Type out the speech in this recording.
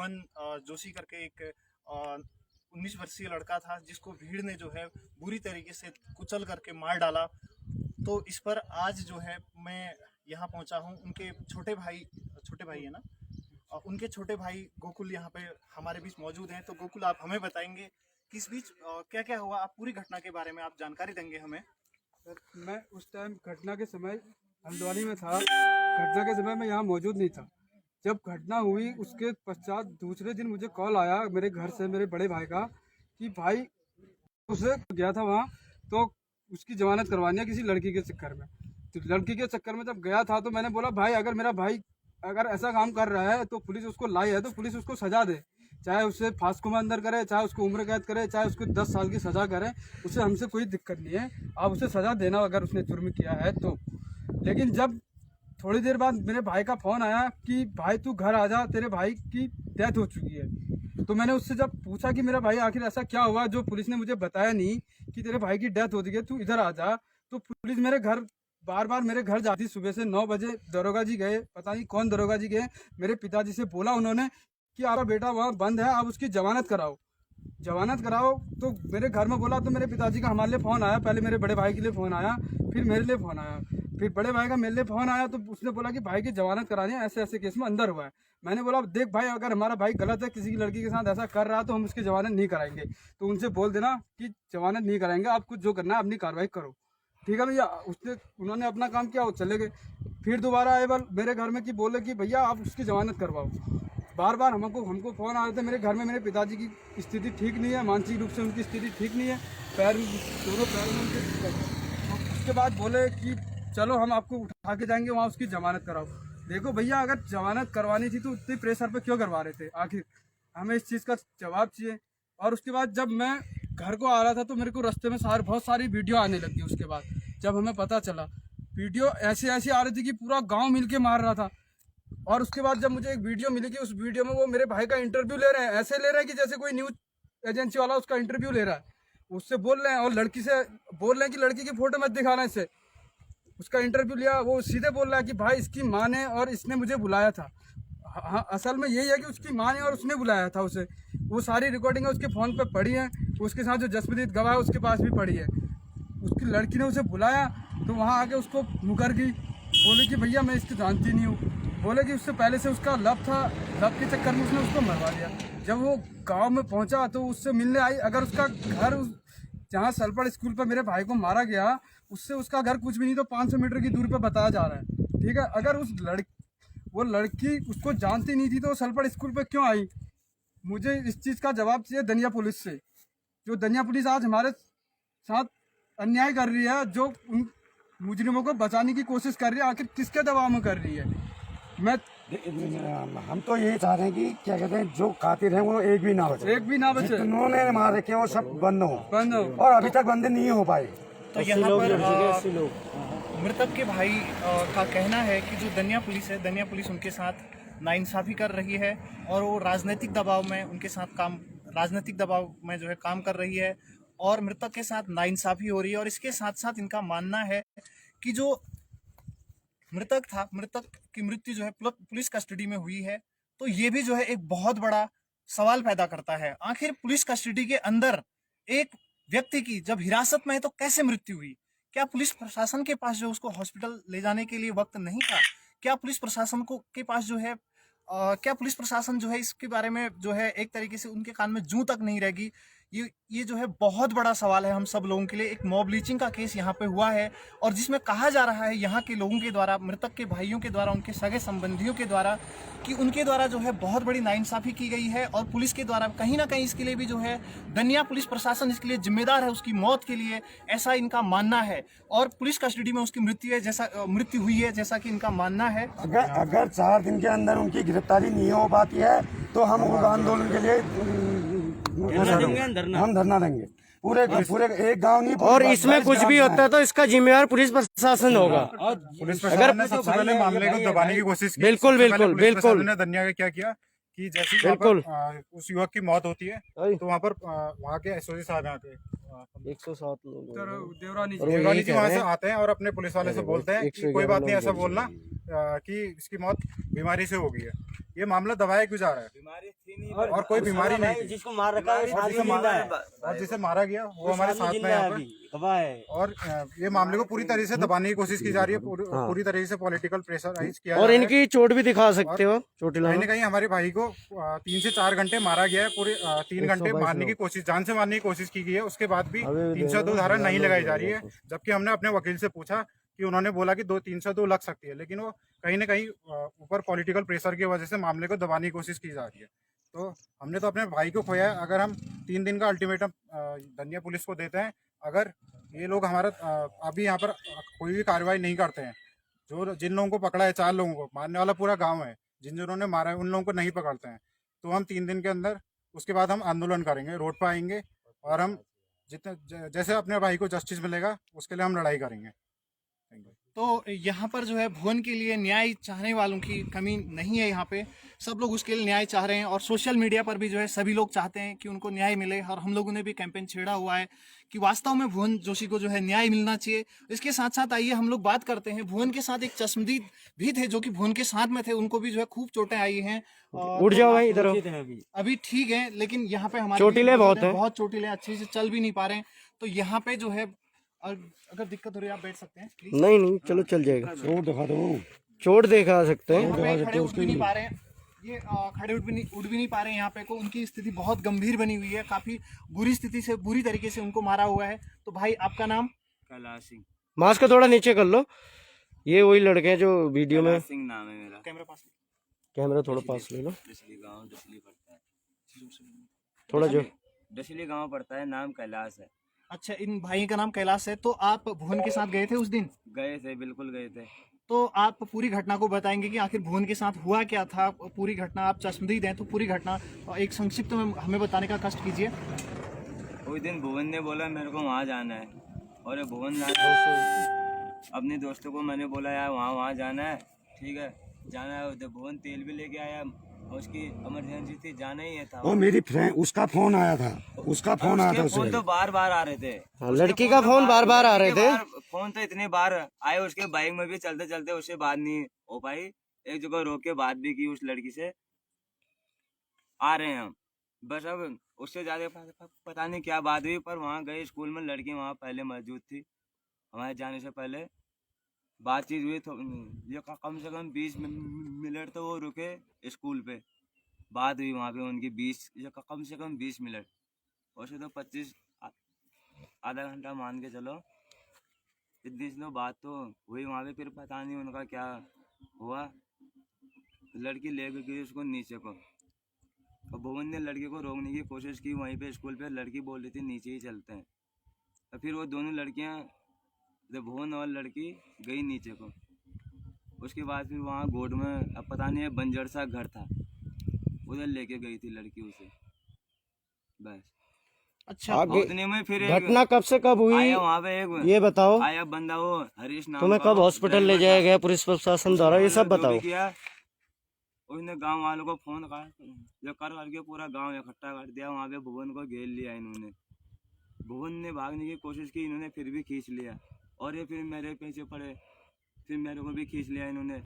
भुवन जोशी करके एक 19 वर्षीय लड़का था, जिसको भीड़ ने जो है बुरी तरीके से कुचल करके मार डाला। तो इस पर आज जो है मैं यहाँ पहुँचा हूँ। उनके छोटे भाई है ना, उनके छोटे भाई गोकुल यहाँ पे हमारे बीच मौजूद हैं। तो गोकुल, आप हमें बताएंगे कि इस बीच क्या क्या हुआ, आप पूरी घटना के बारे में आप जानकारी देंगे हमें। सर, मैं उस टाइम घटना के समय हल्द्वानी में था। घटना के समय मैं यहाँ मौजूद नहीं था। जब घटना हुई उसके पश्चात दूसरे दिन मुझे कॉल आया मेरे घर से, मेरे बड़े भाई का, कि भाई उसे गया था वहाँ, तो उसकी जमानत करवानी है किसी लड़की के चक्कर में। तो लड़की के चक्कर में जब गया था तो मैंने बोला, भाई अगर मेरा भाई अगर ऐसा काम कर रहा है तो पुलिस उसको लाई है तो पुलिस उसको सजा दे, चाहे उसे फांसी में अंदर करे, चाहे उसको उम्र कैद करे, चाहे उसको 10 साल की सज़ा करे, उससे हमसे कोई दिक्कत नहीं है। आप उसे सज़ा देना अगर उसने जुर्म किया है तो। लेकिन जब थोड़ी देर बाद मेरे भाई का फ़ोन आया कि भाई तू घर आ जा, तेरे भाई की डेथ हो चुकी है। तो मैंने उससे जब पूछा कि मेरा भाई आखिर ऐसा क्या हुआ जो पुलिस ने मुझे बताया नहीं कि तेरे भाई की डेथ हो चुकी है, तू इधर आ जा। तो पुलिस मेरे घर बार बार मेरे घर जाती। सुबह से 9 बजे दरोगा जी गए, पता नहीं कौन दरोगा जी गए, मेरे पिताजी से बोला उन्होंने कि आपका बेटा वहाँ बंद है, आप उसकी जमानत कराओ। तो मेरे घर में बोला तो मेरे पिताजी का हमारे लिए फ़ोन आया। पहले मेरे बड़े भाई के लिए फ़ोन आया, फिर मेरे लिए फ़ोन आया, फिर बड़े भाई का मेरे लिए फ़ोन आया। तो उसने बोला कि भाई की जमानत करानी है, ऐसे ऐसे केस में अंदर हुआ है। मैंने बोला देख भाई, अगर हमारा भाई गलत है, किसी की लड़की के साथ ऐसा कर रहा है तो हम उसकी जमानत नहीं कराएंगे। तो उनसे बोल देना कि जमानत नहीं कराएंगे, आप कुछ जो करना है अपनी कार्रवाई करो। ठीक है भैया। उन्होंने अपना काम किया, वो चले गए। फिर दोबारा आए मेरे घर में कि बोले कि भैया आप उसकी जमानत करवाओ। बार बार हमको फ़ोन आ रहे थे। मेरे घर में मेरे पिताजी की स्थिति ठीक नहीं है, मानसिक रूप से उनकी स्थिति ठीक नहीं है, दोनों पैर में उनके। तो उसके बाद बोले कि चलो हम आपको उठा के जाएंगे वहाँ, उसकी जमानत कराओ। देखो भैया, अगर जमानत करवानी थी तो उतने प्रेशर पे क्यों करवा रहे थे? आखिर हमें इस चीज़ का जवाब चाहिए। और उसके बाद जब मैं घर को आ रहा था तो मेरे को रास्ते में बहुत सारी वीडियो आने लगी। उसके बाद जब हमें पता चला, वीडियो ऐसी आ रही थी कि पूरा गांव मिलके मार रहा था। और उसके बाद जब मुझे एक वीडियो मिली कि उस वीडियो में वो मेरे भाई का इंटरव्यू ले रहे हैं, ऐसे ले रहे हैं कि जैसे कोई न्यूज एजेंसी वाला उसका इंटरव्यू ले रहा है। उससे बोल रहे हैं और लड़की से बोल रहे हैं कि लड़की की फोटो मत दिखाना इससे। उसका इंटरव्यू लिया, वो सीधे बोल रहा है कि भाई इसकी माँ ने और इसने मुझे बुलाया था। हाँ, असल में यही है कि उसकी माँ ने और उसने बुलाया था उसे। वो सारी रिकॉर्डिंग उसके फ़ोन पे पड़ी है, उसके साथ जो जसप्रीत गवाह है उसके पास भी पड़ी है। उसकी लड़की ने उसे बुलाया तो वहाँ आके उसको मुकर गई, बोले कि भैया मैं इसको जानती नहीं हूँ। बोले कि उससे पहले से उसका लव था, लव के चक्कर में उसने उसको मरवा दिया। जब वो गांव में पहुंचा तो उससे मिलने आई। अगर उसका घर जहाँ सलपड़ स्कूल पर मेरे भाई को मारा गया, उससे उसका घर कुछ भी नहीं तो 500 मीटर की दूरी पर बताया जा रहा है। ठीक है। अगर वो लड़की उसको जानती नहीं थी तो सलपड़ स्कूल पर क्यों आई? मुझे इस चीज़ का जवाब चाहिए दनिया पुलिस से। जो दनिया पुलिस आज हमारे साथ अन्याय कर रही है, जो उन मुजरिमों को बचाने की कोशिश कर रही है, आखिर किसके दबाव में कर रही है? हम तो यही चाह रहे हैं कि क्या कहते हैं, जो कातिल हैं वो एक भी ना बचे। जिन्होंने मार रखे वो सब बंद हो, और अभी तक बंद नहीं हो पाए। तो यहाँ पर मृतक के भाई का कहना है कि जो दनिया पुलिस उनके साथ नाइंसाफी कर रही है और वो राजनीतिक दबाव में जो है काम कर रही है, और मृतक के साथ नाइंसाफी हो रही है। और इसके साथ साथ इनका मानना है कि जो मृतक की मृत्यु जो है पुलिस कस्टडी में हुई है, तो ये भी जो है एक बहुत बड़ा सवाल पैदा करता है। आखिर पुलिस कस्टडी के अंदर एक व्यक्ति की जब हिरासत में है तो कैसे मृत्यु हुई? क्या पुलिस प्रशासन के पास जो उसको हॉस्पिटल ले जाने के लिए वक्त नहीं था? क्या पुलिस प्रशासन के पास जो है क्या पुलिस प्रशासन जो है इसके बारे में जो है एक तरीके से उनके कान में जूं तक नहीं रहेगी? ये जो है बहुत बड़ा सवाल है हम सब लोगों के लिए। एक मॉब लीचिंग का केस यहाँ पे हुआ है, और जिसमें कहा जा रहा है यहाँ के लोगों के द्वारा, मृतक के भाइयों के द्वारा, उनके सगे संबंधियों के द्वारा, कि उनके द्वारा जो है बहुत बड़ी नाइंसाफी की गई है। और पुलिस के द्वारा कहीं ना कहीं इसके लिए भी जो है दनिया पुलिस प्रशासन इसके लिए जिम्मेदार है, उसकी मौत के लिए, ऐसा इनका मानना है। और पुलिस कस्टडी में उसकी मृत्यु हुई है जैसा कि इनका मानना है। अगर 4 दिन के अंदर उनकी गिरफ्तारी नहीं हो पाती है तो हम उग्र आंदोलन के लिए हम धरना देंगे। पूरे एक गांव नहीं। और इसमें कुछ भी होता है तो इसका जिम्मेदार पुलिस प्रशासन होगा। पुलिस प्रशासन ने सबसे पहले मामले को दबाने की कोशिश की। बिल्कुल। ने दनिया का क्या किया कि जैसे उस युवक की मौत होती है तो वहाँ पर वहाँ के एसओजी साहब यहाँ के 107 लोग देवरानी जी वहाँ से आते हैं और अपने पुलिस वाले से बोलते हैं कि कोई बात नहीं, ऐसा बोलना कि इसकी मौत बीमारी से हो गई है। ये मामला दबाया क्यों जा रहा है? और कोई बीमारी नहीं थी। जिसको मार रखा है और जिसे मारा गया वो हमारे साथ में है यहाँ पे। और ये मामले को पूरी तरीके से दबाने की कोशिश की जा रही है, पूरी तरीके से पॉलिटिकल प्रेशराइज किया और जा रहा है। इनकी चोट भी दिखा सकते हो, चोटिला कहीं न कहीं हमारे भाई को 3 से 4 घंटे मारा गया है, पूरे 3 घंटे मारने की कोशिश, जान से मारने की कोशिश की गई है। उसके बाद भी 302 धारा नहीं लगाई जा रही है, जबकि हमने अपने वकील से पूछा कि उन्होंने बोला कि 302 लग सकती है, लेकिन वो कहीं न कहीं ऊपर पॉलिटिकल प्रेशर की वजह से मामले को दबाने की कोशिश की जा रही है। तो हमने तो अपने भाई को खोया है। अगर हम 3 दिन का अल्टीमेटम धनिया पुलिस को देते हैं, अगर ये लोग हमारा अभी यहाँ पर कोई भी कार्रवाई नहीं करते हैं, जो जिन लोगों को पकड़ा है, 4 लोगों को मारने वाला पूरा गाँव है, जिन्होंने मारा है उन लोगों को नहीं पकड़ते हैं, तो हम 3 दिन के अंदर उसके बाद हम आंदोलन करेंगे, रोड पर आएंगे और हम जितने जैसे अपने भाई को जस्टिस मिलेगा उसके लिए हम लड़ाई करेंगे। तो यहाँ पर जो है भुवन के लिए न्याय चाहने वालों की कमी नहीं है। यहाँ पे सब लोग उसके लिए न्याय चाह रहे हैं और सोशल मीडिया पर भी जो है सभी लोग चाहते हैं कि उनको न्याय मिले। और हम लोगों ने भी कैंपेन छेड़ा हुआ है कि वास्तव में भुवन जोशी को जो है न्याय मिलना चाहिए। इसके साथ साथ आइए हम लोग बात करते हैं, भुवन के साथ एक चश्मदीद भी थे जो कि भुवन के साथ में थे, उनको भी जो है खूब चोटें आई हैं। उठ जाओ भाई इधर। अभी ठीक है, लेकिन यहाँ पे हमारे चोटिले बहुत हैं। बहुत चोटिले, अच्छे से चल भी नहीं पा रहे हैं। तो यहाँ पे जो है अगर दिक्कत हो रही है आप बैठ सकते हैं प्लीज। नहीं चलो चल जाएगा। चोट दिखा दो, चोट दिखा सकते हैं। यहाँ पे खड़े उठ भी नहीं पा रहे हैं, ये खड़े उठ भी नहीं पा रहे हैं। यहाँ पे को उनकी स्थिति बहुत गंभीर बनी हुई है, काफी बुरी स्थिति से, बुरी तरीके से उनको मारा हुआ है। तो भाई आपका नाम? कैलाश सिंह। मास्क को थोड़ा नीचे कर लो। ये वही लड़के हैं जो वीडियो में। कैलाश सिंह नाम है मेरा। कैमरा पास कैमरा थोड़ा पास ले लो। डसली गांव डसली पड़ता है। थोड़ा जो डसली गांव पड़ता है, नाम कैलाश है। अच्छा, इन भाई का नाम कैलाश है। तो आप भुवन के साथ गए थे उस दिन? गए थे, बिल्कुल गए थे। तो आप पूरी घटना को बताएंगे कि आखिर भुवन के साथ हुआ क्या था, पूरी घटना। आप चश्मदीद हैं तो पूरी घटना एक संक्षिप्त में हमें बताने का कष्ट कीजिए। उस दिन भुवन ने बोला मेरे को वहाँ जाना है, और ये भुवन अपने दोस्तों को मैंने बोला यार वहाँ जाना है, ठीक है जाना है। तो भुवन तेल भी लेके आया, उसकी इमरजेंसी थी, जाना ही था। वो मेरी फ्रेंड, उसका फोन आया था, उसका फोन आया था। फोन तो बार बार आ रहे थे, लड़की का फोन बार बार आ रहे थे। फोन तो इतने बार आए, उसके बाइक में भी चलते चलते उससे बात नहीं हो पाई। एक जगह रोक के बात भी की उस लड़की से, आ रहे हैं हम बस। अब उससे ज्यादा पता नहीं क्या बात हुई, पर वहाँ गए स्कूल में, लड़की वहाँ पहले मौजूद थी, हमारे जाने से पहले बातचीत हुई। तो ये कम से कम 20 मिनट तो वो रुके स्कूल पे, बात हुई वहाँ पे उनकी 20 कम से कम 20 मिनट, वैसे तो 25 आधा घंटा मान के चलो, इतनी स्लो बात तो हुई वहाँ पे। फिर पता नहीं उनका क्या हुआ, लड़की ले गई उसको नीचे को, और भुवन ने लड़की को रोकने की कोशिश की वहीं पे स्कूल पे। लड़की बोल रही थी नीचे ही चलते हैं, और फिर वो दोनों लड़कियाँ, भुवन और लड़की गई नीचे को। उसके बाद फिर वहाँ गोड में, अब पता नहीं है बंजर सा घर था, उधर लेके गई थी लड़की उसे, बस। अच्छा, उतने में फिर घटना कब से कब हुई आया वहाँ पे, एक ये बताओ। आया बंदा, वो हरीश नाम तुम्हें कब हॉस्पिटल ले जाया गया पुलिस प्रशासन द्वारा, ये सब बताओ। उसने गांव वालों को फोन करके पूरा गांव इकट्ठा कर दिया, वहाँ पे भुवन को घेर लिया इन्होंने। भुवन ने भागने की कोशिश की, इन्होंने फिर भी खींच लिया, और ये फिर मेरे पीछे पड़े, फिर मेरे को भी खींच लिया इन्होंने।